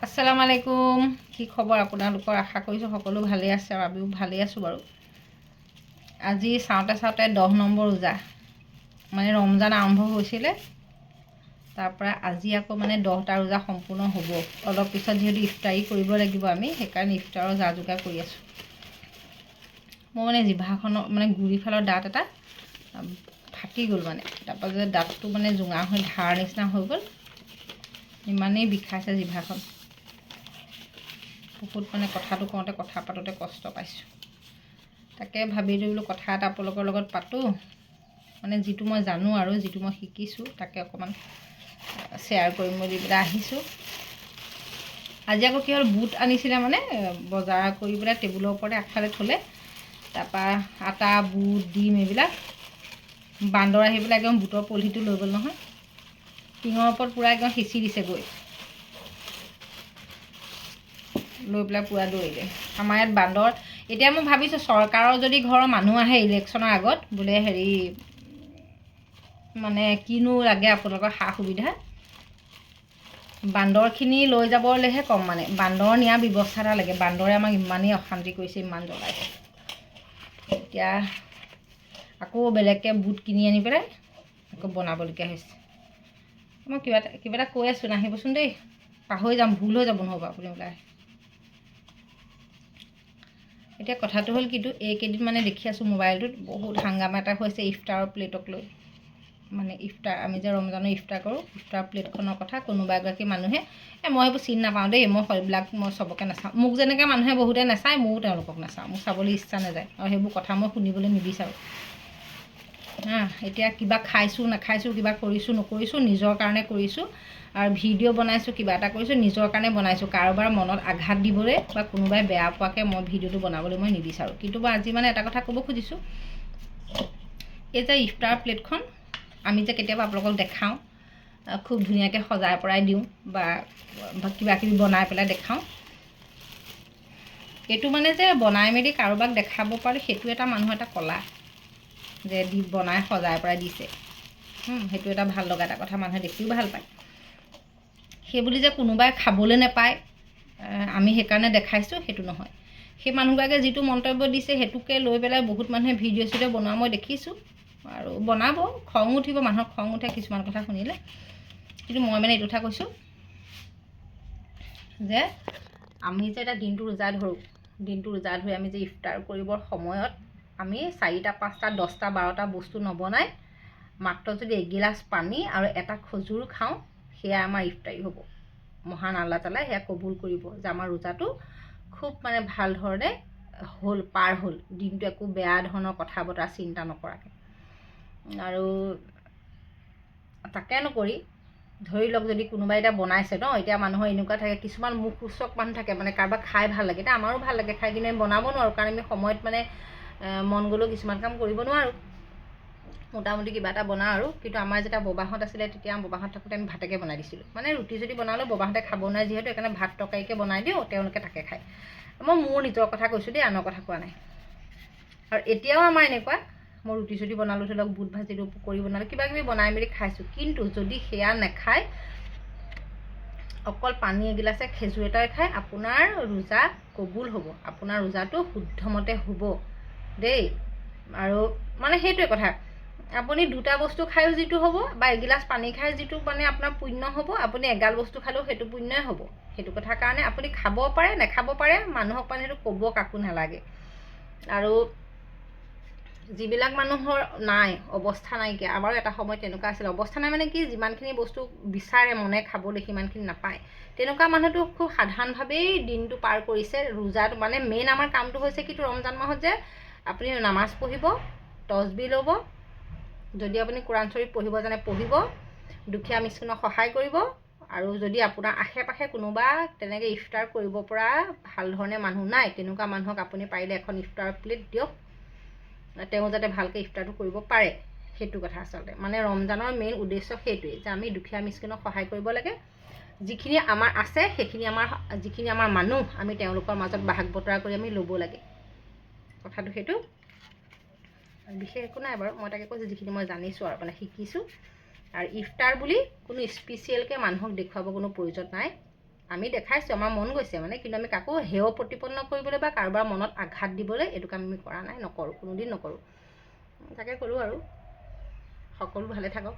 আসসালামু আলাইকুম। কি খবৰ আপোনালোকৰ? আশা কৰিছোঁ সকলো ভালেই আছে আৰু আমিও ভালেই আছোঁ বাৰু। আজি চাওঁতে 10 নম্বৰ ৰোজা, মানে ৰমজান আৰম্ভ হৈছিলে, তাৰপৰা আজি আকৌ মানে 10টা ৰোজা সম্পূৰ্ণ হ'ব। অলপ পিছত যিহেতু ইফতাৰী কৰিব লাগিব আমি, সেইকাৰণে ইফতাৰৰ যা যোগাৰ কৰি আছোঁ। মোৰ মানে জিভাখনৰ মানে গুৰিফালৰ দাঁত এটা ফাটি গ'ল, মানে তাৰপৰা যে দাঁতটো মানে জোঙা হৈ ধাৰ নিচিনা হৈ গ'ল, ইমানেই বিষাইছে জিভাখন। বহুত মানে কথাটো কওঁতে কথা পাতোঁতে কষ্ট পাইছোঁ। তাকে ভাবিলোঁ বোলো কথা এটা আপোনালোকৰ লগত পাতোঁ, মানে যিটো মই জানো আৰু যিটো মই শিকিছোঁ তাকে অকণমান শ্বেয়াৰ কৰিম বুলি পেলাই আহিছোঁ। আজি আকৌ কি হ'ল, বুট আনিছিলে মানে বজাৰ কৰি পেলাই টেবুলৰ ওপৰতে আগফালে থ'লে, তাৰপৰা আটা বুট ডিম এইবিলাক বান্দৰ আহি পেলাই একদম বুটৰ পলিথিনটো লৈ গ'ল নহয়। টিঙৰ ওপৰত পূৰা একদম সিঁচি দিছে গৈ, লৈ পেলাই পূৰা দৌৰিলে। আমাৰ ইয়াত বান্দৰ, এতিয়া মই ভাবিছোঁ চৰকাৰৰ যদি ঘৰৰ মানুহ আহে ইলেকশ্যনৰ আগত, বোলে হেৰি মানে কিনো লাগে আপোনালোকৰ সা সুবিধা, বান্দৰখিনি লৈ যাবলৈহে কম, মানে বান্দৰ নিয়াৰ ব্যৱস্থা এটা লাগে। বান্দৰে আমাক ইমানেই অশান্তি কৰিছে, ইমান জ্বলাইছে। এতিয়া আকৌ বেলেগকৈ বুট কিনি আনি পেলাই আকৌ বনাবলগীয়া হৈছে। মই কিবা এটা কৈ আছোঁ, নাহিবচোন দেই, পাহৰি যাম, ভুল হৈ যাব নহ'ব আপুনি ওলাই। এতিয়া কথাটো হ'ল কিন্তু এইকেইদিন মানে দেখি আছোঁ মোবাইলটোত বহুত হাংগামা এটা হৈছে ইফতাৰৰ প্লেটক লৈ। মানে ইফতাৰ, আমি যে ৰমজানৰ ইফতাৰ কৰোঁ, ইফতাৰ প্লেটখনৰ কথা কোনোবা এগৰাকী মানুহে, মই সেইবোৰ চিনি নাপাওঁ দেই, মই সেইবিলাক মই চবকে নাচাওঁ। মোক যেনেকৈ মানুহে বহুতে নাচায়, ময়ো তেওঁলোকক নাচাওঁ, মোক চাবলৈ ইচ্ছা নাযায় আৰু সেইবোৰ কথা মই শুনিবলৈ নিবিচাৰোঁ। এতিয়া কিবা খাইছোঁ নাখাইছোঁ, কিবা কৰিছোঁ নকৰিছোঁ, নিজৰ কাৰণে কৰিছোঁ, আৰু ভিডিঅ' বনাইছোঁ, কিবা এটা কৰিছোঁ নিজৰ কাৰণে বনাইছোঁ। কাৰোবাৰ মনত আঘাত দিবলৈ বা কোনোবাই বেয়া পোৱাকৈ মই ভিডিঅ'টো বনাবলৈ মই নিবিচাৰোঁ। কিন্তু মই আজি মানে এটা কথা ক'ব খুজিছোঁ, এই যে ইফতাৰ প্লেটখন আমি যে কেতিয়াবা আপোনালোকক দেখাওঁ, খুব ধুনীয়াকৈ সজাই পৰাই দিওঁ বা কিবা কিবি বনাই পেলাই দেখাওঁ, এইটো মানে যে বনাই মেলি কাৰোবাক দেখাব পাৰি, সেইটো এটা মানুহৰ এটা কলা, যে বনাই সজাই পৰাই দিছে, সেইটো এটা ভাল লগা এটা কথা, মানুহে দেখিও ভাল পায়। সেইবুলি যে কোনোবাই খাবলৈ নাপায় আমি সেইকাৰণে দেখাইছোঁ, সেইটো নহয়। সেই মানুহগৰাকীয়ে যিটো মন্তব্য দিছে সেইটোকে লৈ পেলাই বহুত মানুহে ভিডিঅ' চিডিঅ' বনোৱা মই দেখিছোঁ, আৰু বনাব, খং উঠিব, মানুহৰ খং উঠে কিছুমান কথা শুনিলে। কিন্তু মই মানে এইটো কথা কৈছোঁ যে আমি যে এটা দিনটো ৰোজা ধৰোঁ, দিনটো ৰোজা ধৰি আমি যে ইফতাৰ কৰিবৰ সময়ত আমি 4টা 5টা 10টা 12টা বস্তু নবনাই মাত্ৰ যদি এগিলাচ পানী আৰু এটা খজুৰ খাওঁ, সেয়া আমাৰ ইফতাৰী হ'ব। মহান আল্লাহ তাআলাই সেয়া কবুল কৰিব যে আমাৰ ৰোজাটো খুব মানে ভাল ধৰণে হ'ল, পাৰ হ'ল, দিনটো একো বেয়া ধৰণৰ কথা বতৰা চিন্তা নকৰাকৈ। আৰু তাকে নকৰি ধৰি লওক যদি কোনোবাই এতিয়া বনাইছে ন, এতিয়া মানুহৰ এনেকুৱা থাকে, কিছুমান মুখ উচ্চক মানুহ থাকে, মানে কাৰোবাক খাই ভাল লাগে, এতিয়া আমাৰো ভাল লাগে খাই, কিন্তু আমি বনাব নোৱাৰোঁ, কাৰণ আমি সময়ত মানে মন গ'লেও কিছুমান কাম কৰিব নোৱাৰোঁ। মোটামুটি কিবা এটা বনাওঁ আৰু। কিন্তু আমাৰ যেতিয়া ববাহঁত আছিলে, তেতিয়া ববাহঁত থাকোঁতে আমি ভাতকে বনাই দিছিলোঁ, মানে ৰুটি যদি বনালেও ববাহঁতে খাব নোৱাৰে যিহেতু, সেইকাৰণে ভাত তৰকাৰীকে বনাই দিওঁ, তেওঁলোকে তাকে খায়। মই মোৰ নিজৰ কথা কৈছোঁ দেই, আনৰ কথা কোৱা নাই। আৰু এতিয়াও আমাৰ এনেকুৱা, মই ৰুটি চুটি বনালোঁ, ধৰি লওক বুট ভাজিলোঁ, পকৰি বনালোঁ, কিবা কিবি বনাই মেলি খাইছোঁ, কিন্তু যদি সেয়া নাখায়, অকল পানী এগিলাছে খেজুৰ এটাই খায়, আপোনাৰ ৰোজা কবুল হ'ব, আপোনাৰ ৰোজাটো শুদ্ধমতে হ'ব দেই। আৰু মানে সেইটোৱে কথা, আপুনি 2টা বস্তু খায়ো যিটো হ'ব, বা এগিলাচ পানী খাই যিটো মানে আপোনাৰ পুণ্য হ'ব, আপুনি এগাল বস্তু খালেও সেইটো পুণ্যই হ'ব। সেইটো কথাৰ কাৰণে আপুনি খাব পাৰে নাখাব পাৰে, মানুহক মানে সেইটো ক'ব কাকো নালাগে। আৰু যিবিলাক মানুহৰ নাই, অৱস্থা নাইকিয়া, আমাৰো এটা সময়ত তেনেকুৱা আছিলে, অৱস্থা নাই মানে কি, যিমানখিনি বস্তু বিচাৰে মনে খাবলৈ সিমানখিনি নাপায়, তেনেকুৱা মানুহটো খুব সাধাৰণভাৱেই দিনটো পাৰ কৰিছে। ৰোজাটো মানে মেইন আমাৰ কামটো হৈছে কিন্তু ৰমজান মাহত যে আপুনি নামাজ পঢ়িব, তচবি ল'ব, যদি আপুনি কোৰাণ শ্বৰীফ পঢ়িব জানে পঢ়িব, দুখীয়া মিস্কিনক সহায় কৰিব, আৰু যদি আপোনাৰ আশে পাশে কোনোবা তেনেকৈ ইফতাৰ কৰিব পৰা ভাল ধৰণে মানুহ নাই, তেনেকুৱা মানুহক আপুনি পাৰিলে এখন ইফতাৰ প্লেট দিয়ক, তেওঁ যাতে ভালকৈ ইফতাৰটো কৰিব পাৰে। সেইটো কথা আচলতে, মানে ৰমজানৰ মেইন উদ্দেশ্য সেইটোৱেই, যে আমি দুখীয়া মিস্কিনক সহায় কৰিব লাগে, যিখিনি আমাৰ আছে সেইখিনি যিখিনি আমাৰ মানুহ, আমি তেওঁলোকৰ মাজত ভাগ বতৰা কৰি আমি ল'ব লাগে। কথাটো সেইটো, বিশেষ একো নাই বাৰু, মই তাকে কৈছোঁ যিখিনি মই জানিছোঁ আৰু মানে শিকিছোঁ। আৰু ইফতাৰ বুলি কোনো স্পেচিয়েলকৈ মানুহক দেখুৱাব কোনো প্ৰয়োজন নাই, আমি দেখাইছোঁ, আমাৰ মন গৈছে মানে, কিন্তু আমি কাকো হেয় প্ৰতিপন্ন কৰিবলৈ বা কাৰোবাৰ মনত আঘাত দিবলৈ এইটো কাম আমি কৰা নাই, নকৰোঁ, কোনোদিন নকৰোঁ। তাকে কৰোঁ আৰু সকলো ভালে থাকক।